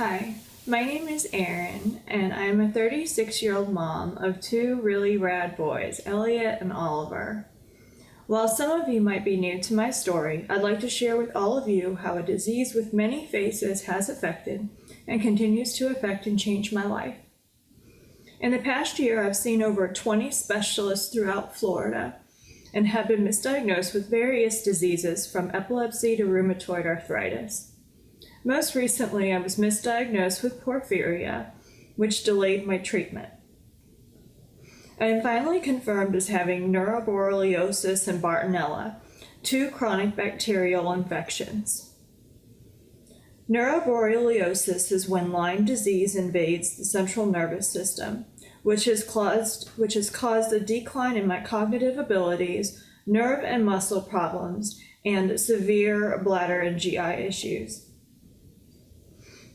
Hi, my name is Erin, and I'm a 36-year-old mom of two really rad boys, Elliot and Oliver. While some of you might be new to my story, I'd like to share with all of you how a disease with many faces has affected and continues to affect and change my life. In the past year, I've seen over 20 specialists throughout Florida and have been misdiagnosed with various diseases from epilepsy to rheumatoid arthritis. Most recently, I was misdiagnosed with porphyria, which delayed my treatment. I am finally confirmed as having neuroborreliosis and Bartonella, two chronic bacterial infections. Neuroborreliosis is when Lyme disease invades the central nervous system, which has caused a decline in my cognitive abilities, nerve and muscle problems, and severe bladder and GI issues.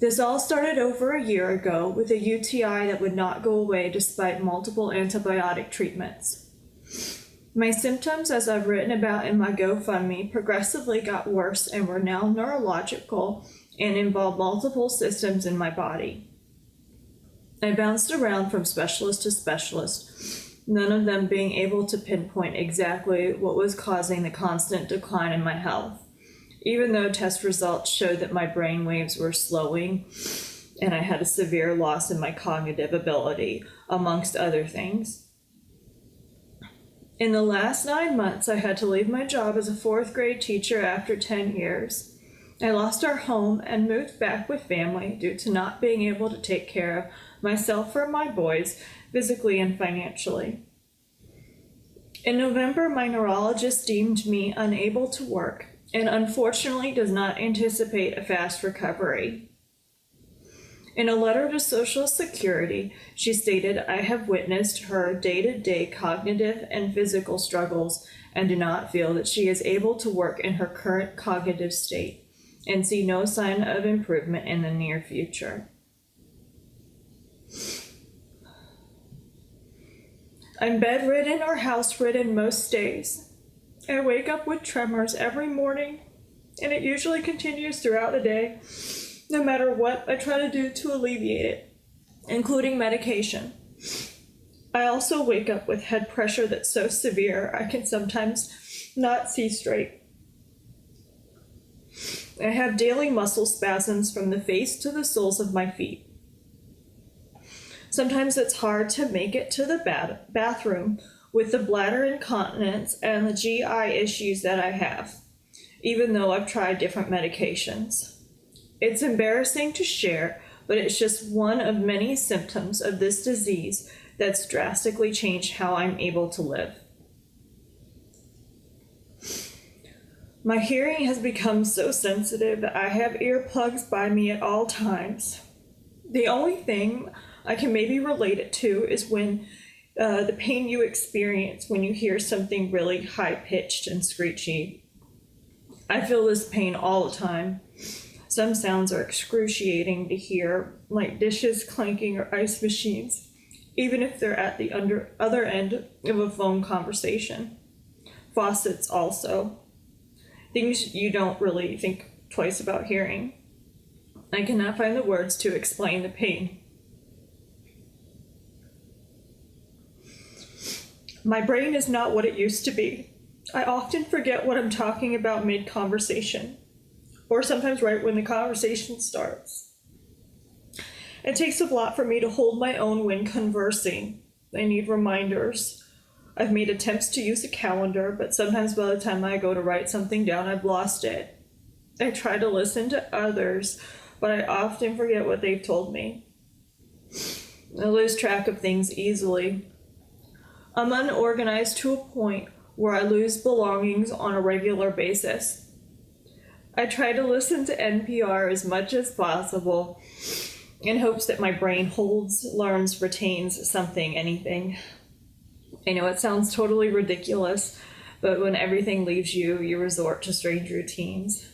This all started over a year ago with a UTI that would not go away despite multiple antibiotic treatments. My symptoms, as I've written about in my GoFundMe, progressively got worse and were now neurological and involved multiple systems in my body. I bounced around from specialist to specialist, none of them being able to pinpoint exactly what was causing the constant decline in my health. Even though test results showed that my brain waves were slowing and I had a severe loss in my cognitive ability, amongst other things. In the last 9 months, I had to leave my job as a 4th grade teacher after 10 years. I lost our home and moved back with family due to not being able to take care of myself or my boys physically and financially. In November, my neurologist deemed me unable to work and unfortunately does not anticipate a fast recovery. In a letter to Social Security, she stated, "I have witnessed her day-to-day cognitive and physical struggles and do not feel that she is able to work in her current cognitive state and see no sign of improvement in the near future." I'm bedridden or house-ridden most days. I wake up with tremors every morning, and it usually continues throughout the day, no matter what I try to do to alleviate it, including medication. I also wake up with head pressure that's so severe I can sometimes not see straight. I have daily muscle spasms from the face to the soles of my feet. Sometimes it's hard to make it to the bathroom with the bladder incontinence and the GI issues that I have, even though I've tried different medications. It's embarrassing to share, but it's just one of many symptoms of this disease that's drastically changed how I'm able to live. My hearing has become so sensitive that I have earplugs by me at all times. The only thing I can maybe relate it to is when the pain you experience when you hear something really high-pitched and screechy. I feel this pain all the time. Some sounds are excruciating to hear, like dishes clanking or ice machines, even if they're at the other end of a phone conversation. Faucets also. Things you don't really think twice about hearing. I cannot find the words to explain the pain. My brain is not what it used to be. I often forget what I'm talking about mid-conversation, or sometimes right when the conversation starts. It takes a lot for me to hold my own when conversing. I need reminders. I've made attempts to use a calendar, but sometimes by the time I go to write something down, I've lost it. I try to listen to others, but I often forget what they've told me. I lose track of things easily. I'm unorganized to a point where I lose belongings on a regular basis. I try to listen to NPR as much as possible in hopes that my brain holds, learns, retains something, anything. I know it sounds totally ridiculous, but when everything leaves you, you resort to strange routines.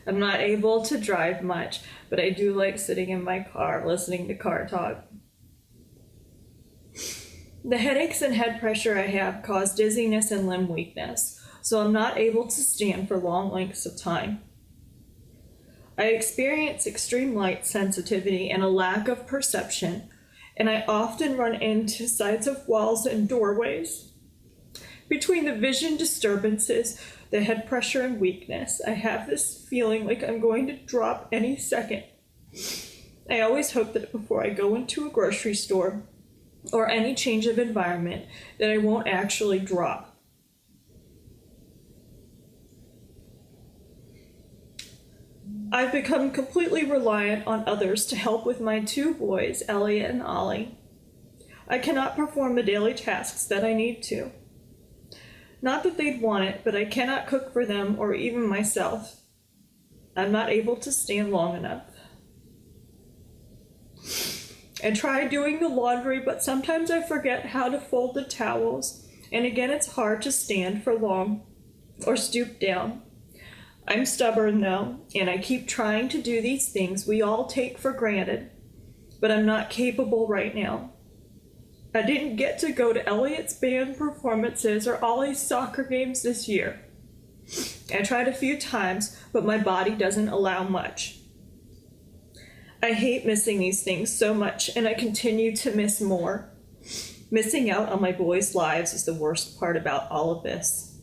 I'm not able to drive much, but I do like sitting in my car listening to car talk. The headaches and head pressure I have cause dizziness and limb weakness, so I'm not able to stand for long lengths of time. I experience extreme light sensitivity and a lack of perception, and I often run into sides of walls and doorways. Between the vision disturbances, the head pressure, and weakness, I have this feeling like I'm going to drop any second. I always hope that before I go into a grocery store or any change of environment, that I won't actually drop. I've become completely reliant on others to help with my two boys, Elliot and Ollie. I cannot perform the daily tasks that I need to. Not that they'd want it, but I cannot cook for them or even myself. I'm not able to stand long enough. I try doing the laundry, but sometimes I forget how to fold the towels, and again it's hard to stand for long or stoop down. I'm stubborn though, and I keep trying to do these things we all take for granted, but I'm not capable right now. I didn't get to go to Elliot's band performances or Ollie's soccer games this year. I tried a few times, but my body doesn't allow much. I hate missing these things so much, and I continue to miss more. Missing out on my boys' lives is the worst part about all of this.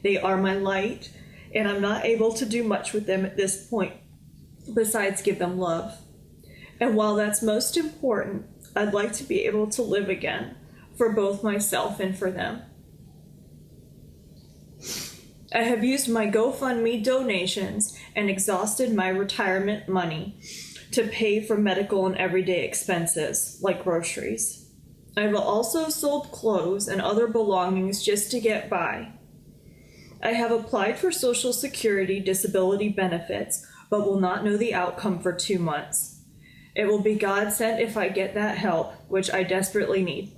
They are my light, and I'm not able to do much with them at this point, besides give them love. And while that's most important, I'd like to be able to live again, for both myself and for them. I have used my GoFundMe donations and exhausted my retirement money to pay for medical and everyday expenses, like groceries. I've also sold clothes and other belongings just to get by. I have applied for Social Security disability benefits, but will not know the outcome for 2 months. It will be God sent if I get that help, which I desperately need.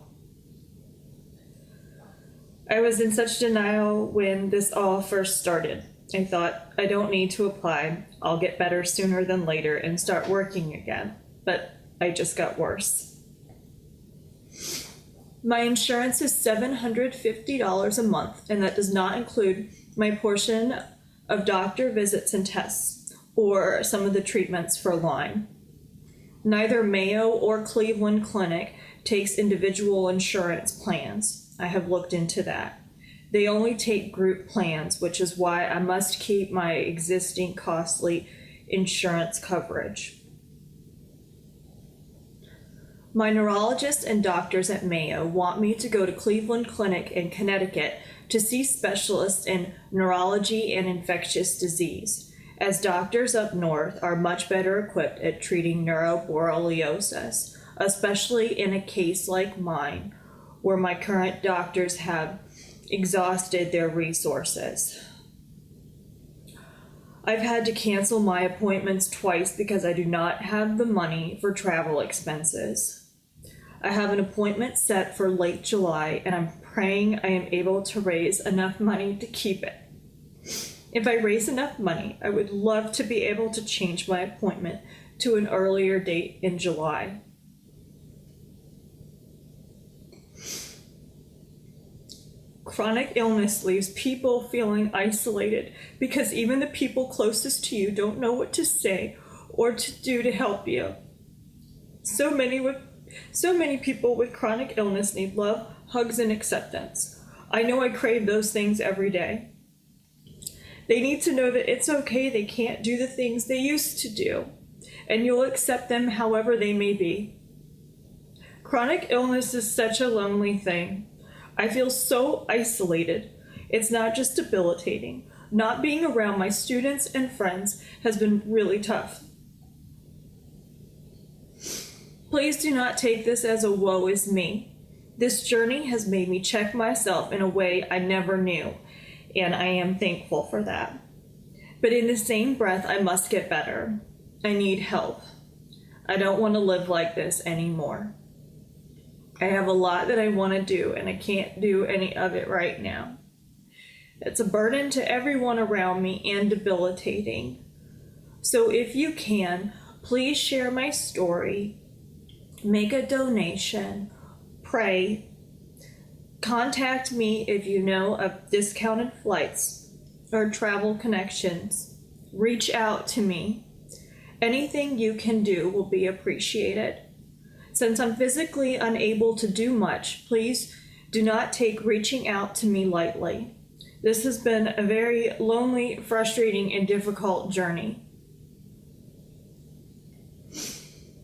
I was in such denial when this all first started. I thought, I don't need to apply. I'll get better sooner than later and start working again. But I just got worse. My insurance is $750 a month, and that does not include my portion of doctor visits and tests, or some of the treatments for Lyme. Neither Mayo or Cleveland Clinic takes individual insurance plans. I have looked into that. They only take group plans, which is why I must keep my existing costly insurance coverage. My neurologist and doctors at Mayo want me to go to Cleveland Clinic in Connecticut to see specialists in neurology and infectious disease, as doctors up north are much better equipped at treating neuroborreliosis, especially in a case like mine, where my current doctors have exhausted their resources. I've had to cancel my appointments twice because I do not have the money for travel expenses. I have an appointment set for late July, and I'm praying I am able to raise enough money to keep it. If I raise enough money, I would love to be able to change my appointment to an earlier date in July. Chronic illness leaves people feeling isolated because even the people closest to you don't know what to say or to do to help you. So many people with chronic illness need love, hugs, and acceptance. I know I crave those things every day. They need to know that it's okay they can't do the things they used to do, and you'll accept them however they may be. Chronic illness is such a lonely thing. I feel so isolated. It's not just debilitating. Not being around my students and friends has been really tough. Please do not take this as a woe is me. This journey has made me check myself in a way I never knew, and I am thankful for that. But in the same breath, I must get better. I need help. I don't want to live like this anymore. I have a lot that I want to do, and I can't do any of it right now. It's a burden to everyone around me and debilitating. So if you can, please share my story, make a donation, pray, contact me if you know of discounted flights or travel connections. Reach out to me. Anything you can do will be appreciated. Since I'm physically unable to do much, please do not take reaching out to me lightly. This has been a very lonely, frustrating, and difficult journey.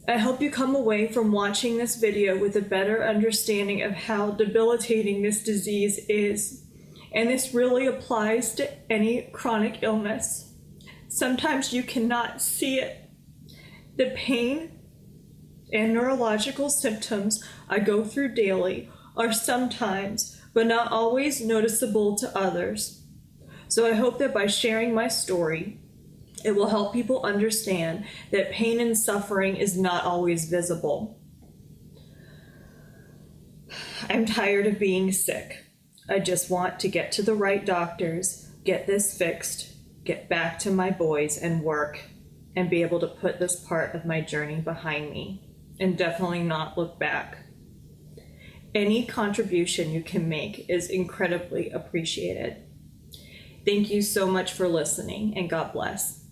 I hope you come away from watching this video with a better understanding of how debilitating this disease is, and this really applies to any chronic illness. Sometimes you cannot see it. The pain and neurological symptoms I go through daily are sometimes, but not always, noticeable to others. So I hope that by sharing my story, it will help people understand that pain and suffering is not always visible. I'm tired of being sick. I just want to get to the right doctors, get this fixed, get back to my boys and work, and be able to put this part of my journey behind me, and definitely not look back. Any contribution you can make is incredibly appreciated. Thank you so much for listening, and God bless.